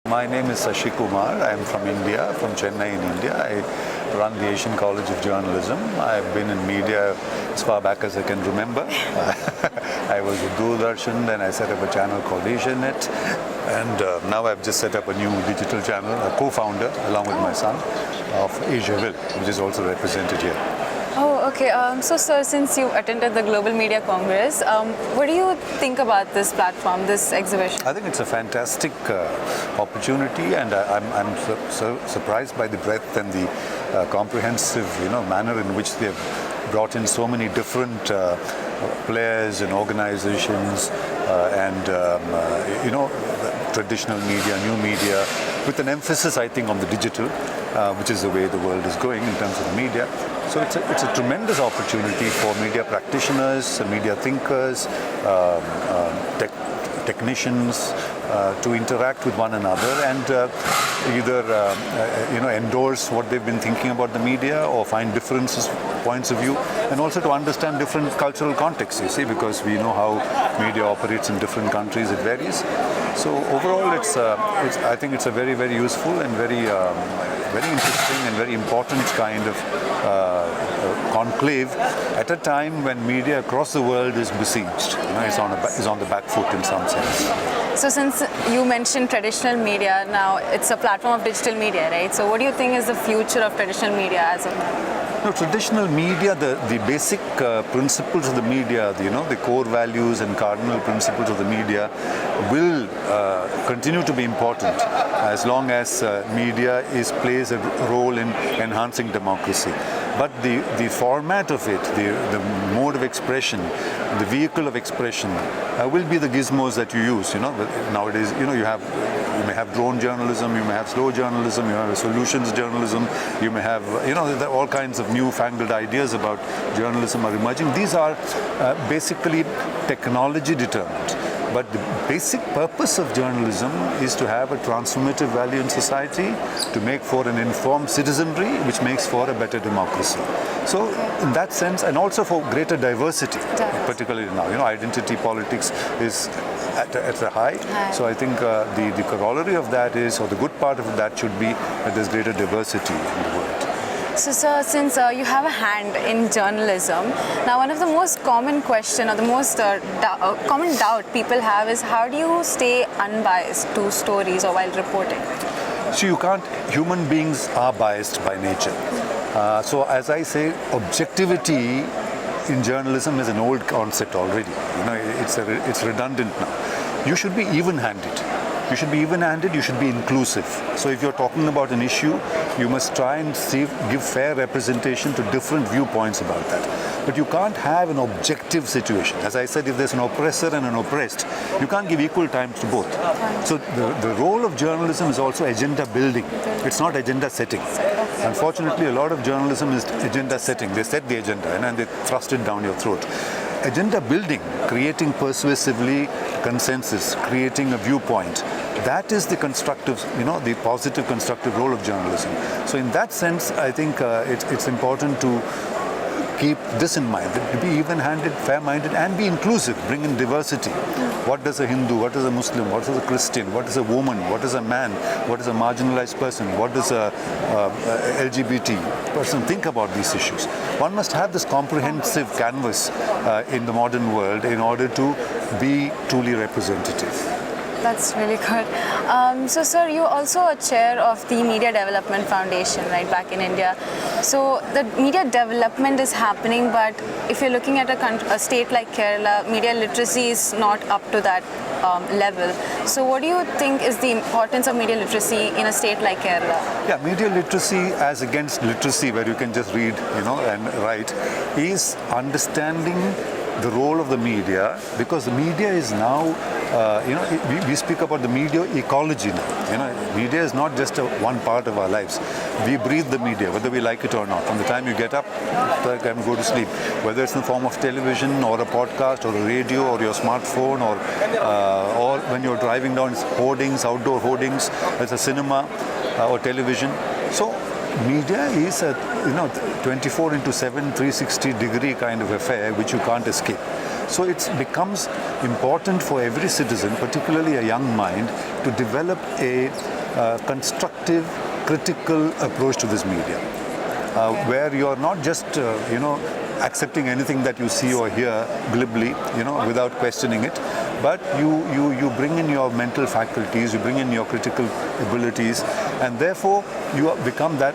My name is Sashi Kumar. I am from India, from Chennai in India. I run the Asian College of Journalism. I've been in media as far back as I can remember. I was with Doordarshan, then I set up a channel called Asianet, and now I've just set up a new digital channel, a co-founder along with my son of Asiaville, which is also represented here. Oh, okay. So, sir, since you attended the Global Media Congress, what do you think about this platform, this exhibition? I think it's a fantastic opportunity, and I'm surprised by the breadth and the comprehensive, manner in which they've brought in so many different players and organizations, traditional media, new media, with an emphasis, I think, on the digital, which is the way the world is going in terms of the media. So it's a tremendous opportunity for media practitioners, media thinkers, technicians to interact with one another and either endorse what they've been thinking about the media or find differences, points of view, and also to understand different cultural contexts, you see, because we know how media operates in different countries, it varies. So overall, I think it's a very, very useful and very interesting and very important kind of conclave at a time when media across the world is besieged. Is on the back foot in some sense. So, since you mentioned traditional media, now it's a platform of digital media, right? So, what do you think is the future of traditional media as of now? No, traditional media, the basic principles of the media, the core values and cardinal principles of the media will continue to be important as long as media plays a role in enhancing democracy. But the format of it, the mode of expression, the vehicle of expression will be the gizmos that you use. Nowadays, you may have drone journalism, you may have slow journalism, you have solutions journalism, you may have, all kinds of newfangled ideas about journalism are emerging. These are basically technology determined. But the basic purpose of journalism is to have a transformative value in society, to make for an informed citizenry, which makes for a better democracy. So in that sense, and also for greater diversity, particularly now, identity politics is at a high. So I think the corollary of that is, or the good part of that should be that there's greater diversity in the world. So, sir, since you have a hand in journalism, now one of the most common question or the most common doubt people have is how do you stay unbiased to stories or while reporting? So you can't, human beings are biased by nature. So as I say, objectivity in journalism is an old concept already. It's redundant now. You should be even-handed. You should be even-handed, you should be inclusive. So if you're talking about an issue, you must try and give fair representation to different viewpoints about that. But you can't have an objective situation. As I said, if there's an oppressor and an oppressed, you can't give equal time to both. So the role of journalism is also agenda building. It's not agenda setting. Unfortunately, a lot of journalism is agenda setting. They set the agenda and they thrust it down your throat. Agenda building, creating persuasively consensus, creating a viewpoint, that is the constructive, the positive constructive role of journalism. So in that sense, I think it's important to keep this in mind, to be even-handed, fair-minded, and be inclusive, bring in diversity. What does a Hindu, what is a Muslim, what is a Christian, what is a woman, what is a man, what is a marginalized person, what does a LGBT person think about these issues? One must have this comprehensive canvas in the modern world in order to be truly representative. That's really good. So, sir, you're also a chair of the Media Development Foundation, right, back in India. So, the media development is happening, but if you're looking at a state like Kerala, media literacy is not up to that level. So, what do you think is the importance of media literacy in a state like Kerala? Yeah, media literacy as against literacy, where you can just read, and write, is understanding the role of the media, because the media is now, we speak about the media ecology now. Media is not just one part of our lives. We breathe the media, whether we like it or not. From the time you get up to the time you go to sleep, whether it's in the form of television or a podcast or a radio or your smartphone or when you're driving down, it's hoardings, outdoor hoardings, there's a cinema or television. So media is a 24/7, 360-degree kind of affair which you can't escape. So it becomes important for every citizen, particularly a young mind, to develop a constructive, critical approach to this media, where you're not just, accepting anything that you see or hear glibly, without questioning it, but you bring in your mental faculties, you bring in your critical abilities, and therefore you become that,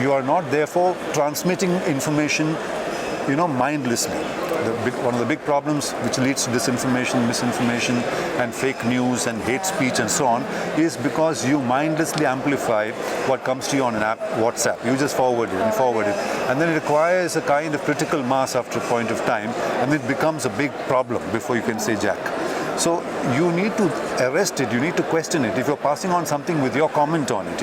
you are not therefore transmitting information, mindlessly. One of the big problems which leads to disinformation, misinformation, and fake news and hate speech and so on is because you mindlessly amplify what comes to you on an app, WhatsApp. You just forward it and forward it. And then it requires a kind of critical mass after a point of time, and it becomes a big problem before you can say jack. So you need to arrest it, you need to question it. If you're passing on something with your comment on it,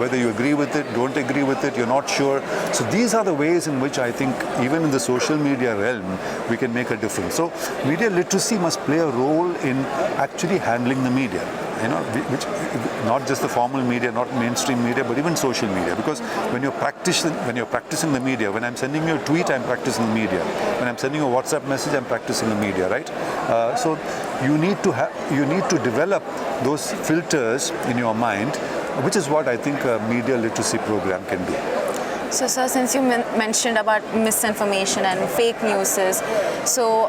whether you agree with it, don't agree with it, you're not sure. So these are the ways in which I think even in the social media realm, we can make a difference. So media literacy must play a role in actually handling the media, which not just the formal media, not mainstream media, but even social media. Because when you're practicing the media, when I'm sending you a tweet, I'm practicing the media. When I'm sending you a WhatsApp message, I'm practicing the media, right? So you need to develop those filters in your mind, which is what I think a media literacy program can do. So, sir, since you mentioned about misinformation and fake news, so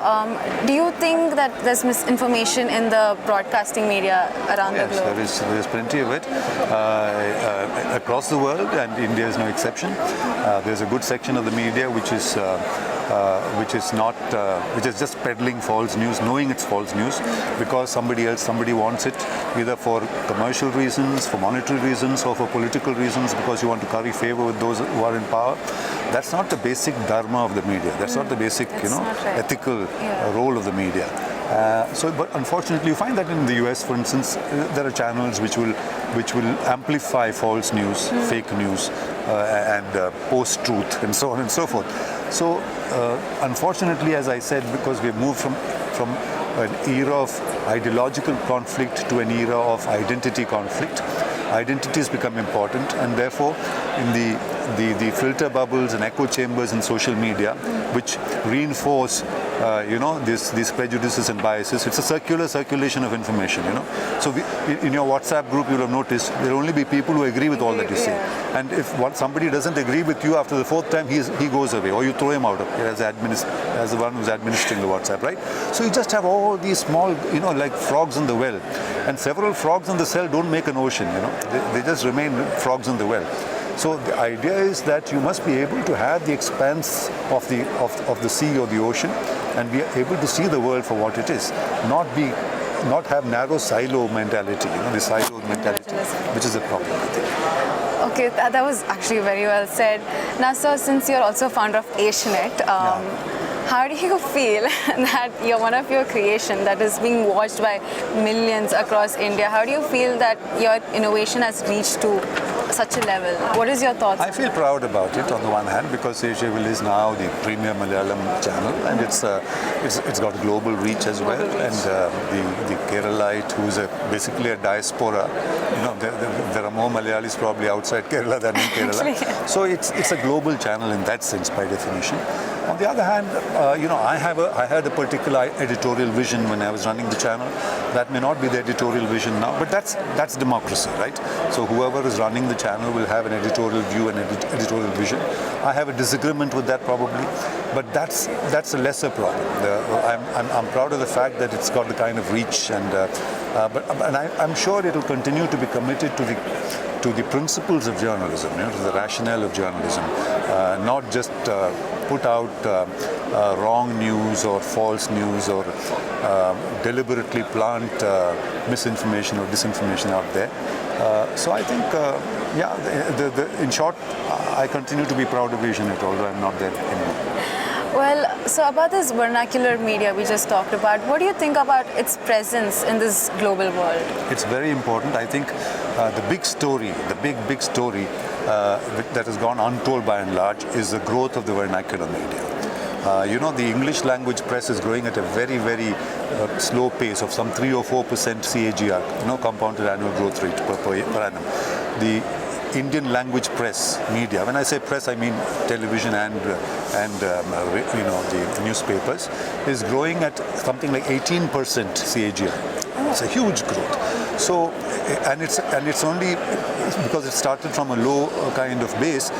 do you think that there's misinformation in the broadcasting media around the globe? Yes, there is plenty of it across the world, and India is no exception. There's a good section of the media which is just peddling false news, knowing it's false news, because somebody wants it, either for commercial reasons, for monetary reasons, or for political reasons, because you want to curry favor with those who are in power. That's not the basic dharma of the media. That's not the basic, ethical role of the media. But unfortunately, you find that in the US, for instance, there are channels which will amplify false news, fake news, and post-truth, and so on and so forth. So, unfortunately, as I said, because we've moved from an era of ideological conflict to an era of identity conflict, identities become important, and therefore, in the filter bubbles and echo chambers in social media, which reinforce these prejudices and biases. It's a circular circulation of information, So in your WhatsApp group, you'll have noticed there will only be people who agree with all that you say. And if somebody doesn't agree with you after the fourth time, he goes away, or you throw him out of as the one who's administering the WhatsApp, right? So you just have all these small, like frogs in the well. And several frogs in the cell don't make an ocean, They just remain frogs in the well. So the idea is that you must be able to have the expanse of the sea or the ocean, and be able to see the world for what it is, not have narrow silo mentality, the silo mentality, which is a problem, I think. Okay, that was actually very well said. Now, sir, since you're also founder of Asianet, how do you feel that you're one of your creation that is being watched by millions across India? How do you feel that your innovation has reached to such a level? What is your thoughts? I feel proud about it on the one hand, because Asianet is now the premier Malayalam channel, and it's got global reach as well. And the Keralite, who's basically a diaspora, there are more Malayalis probably outside Kerala than in Kerala. So it's a global channel in that sense, by definition. On the other hand, I had a particular editorial vision when I was running the channel. That may not be the editorial vision now, but that's democracy, right? So whoever is running the channel will have an editorial view and editorial vision. I have a disagreement with that probably, but that's a lesser problem. I'm proud of the fact that it's got the kind of reach, and I'm sure it will continue to be committed to the principles of journalism, to the rationale of journalism, not just put out wrong news or false news, or deliberately plant misinformation or disinformation out there. So I think, in short, I continue to be proud of Asianet, although I'm not there anymore. Well, so about this vernacular media we just talked about, what do you think about its presence in this global world? It's very important. I think the big story, the big story that has gone untold by and large is the growth of the vernacular media. The English language press is growing at a very, very slow pace of some 3 or 4% CAGR, compounded annual growth rate per annum. The Indian language press media. When I say press, I mean television and the newspapers, is growing at something like 18% CAGR. It's a huge growth. So, and it's only because it started from a low kind of base.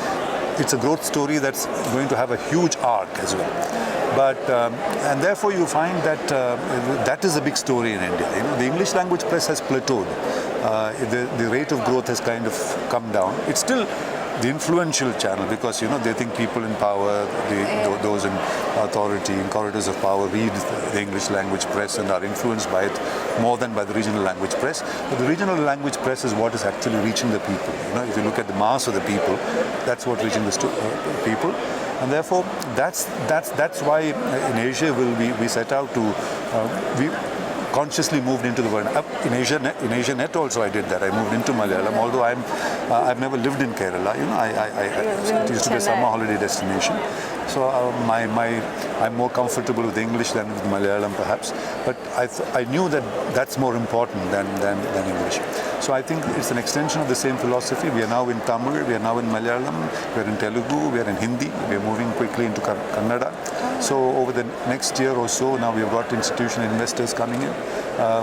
It's a growth story that's going to have a huge arc as well. But and therefore you find that that is a big story in India. The English language press has plateaued. The rate of growth has kind of come down. It's still the influential channel because they think people in power, those in authority, in corridors of power, read the English language press and are influenced by it more than by the regional language press. But the regional language press is what is actually reaching the people. If you look at the mass of the people, that's what reaching the people. And therefore, that's why in Asia we set out to we consciously moved into the world. In Asianet also I did that. I moved into Malayalam, although I've never lived in Kerala. It used to be a summer holiday destination. So I'm more comfortable with English than with Malayalam perhaps. But I knew that that's more important than English. So I think it's an extension of the same philosophy. We are now in Tamil, we are now in Malayalam, we are in Telugu, we are in Hindi, we are moving quickly into Kannada. So over the next year or so, now we have got institutional investors coming in.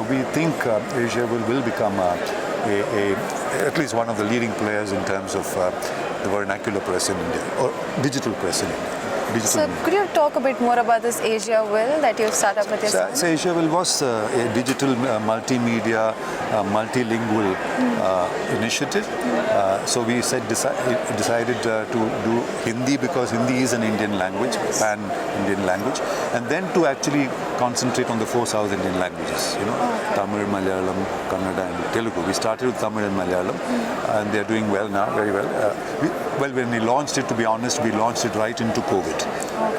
We think Asia will become at least one of the leading players in terms of the vernacular press in India, or digital press in India. So could you talk a bit more about this Asia Will that you've started up with yourself? So Asia Will was a digital multimedia, multilingual initiative. So we decided to do Hindi because Hindi is an Indian language, pan-Indian language, and then to actually concentrate on the 4 South Indian languages, Tamil, Malayalam, Kannada and Telugu. We started with Tamil and Malayalam and they're doing well now, very well. When we launched it, to be honest, we launched it right into COVID.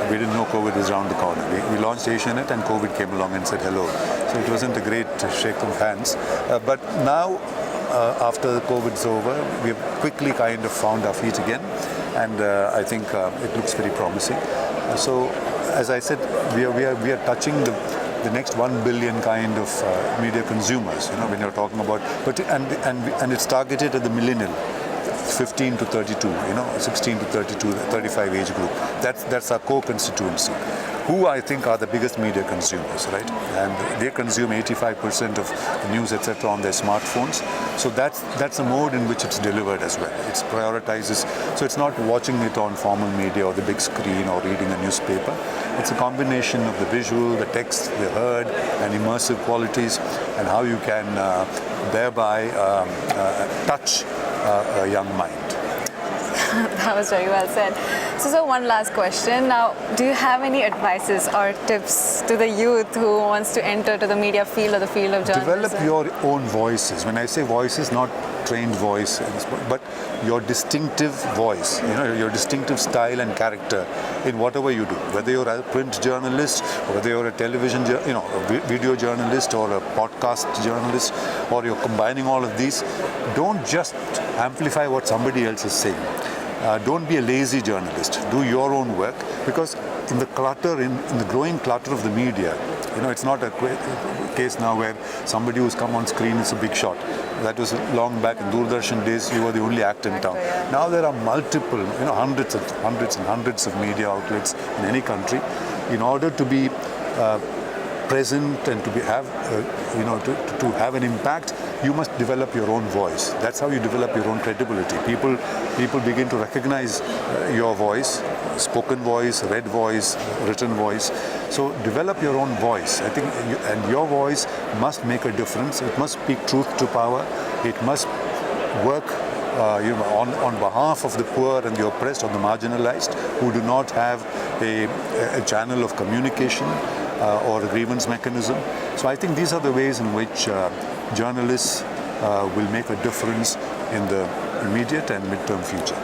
We didn't know COVID was around the corner. We launched Asianet and COVID came along and said hello. So it wasn't a great shake of hands. But now, after COVID's over, we have quickly kind of found our feet again. And I think it looks very promising. So, as I said, we are touching the next 1 billion kind of media consumers. When you're talking about, and it's targeted at the millennial. 15 to 32, 16 to 32, 35 age group. That's our core constituency, who I think are the biggest media consumers, right? And they consume 85% of the news, etc., on their smartphones. So that's a mode in which it's delivered as well. It prioritizes. So it's not watching it on formal media or the big screen or reading a newspaper. It's a combination of the visual, the text, the heard, and immersive qualities, and how you can thereby touch a young mind. That was very well said. So one last question. Now, do you have any advices or tips to the youth who wants to enter to the media field or the field of journalism? Develop your own voices. When I say voices, not trained voice, but your distinctive voice, your distinctive style and character in whatever you do. Whether you're a print journalist, or whether you're a television, a video journalist, or a podcast journalist, or you're combining all of these, don't just amplify what somebody else is saying. Don't be a lazy journalist. Do your own work, because in the clutter, in the growing clutter of the media, it's not a case now where somebody who's come on screen is a big shot. That was long back in Doordarshan days. You were the only actor in town. Now there are multiple, hundreds and hundreds of media outlets in any country. In order to be present and to have an impact, you must develop your own voice. That's how you develop your own credibility. People begin to recognize your voice, spoken voice, read voice, written voice. So develop your own voice. I think, and your voice must make a difference. It must speak truth to power. It must work on behalf of the poor and the oppressed, or the marginalized, who do not have a channel of communication or a grievance mechanism. So I think these are the ways in which journalists will make a difference in the immediate and midterm future.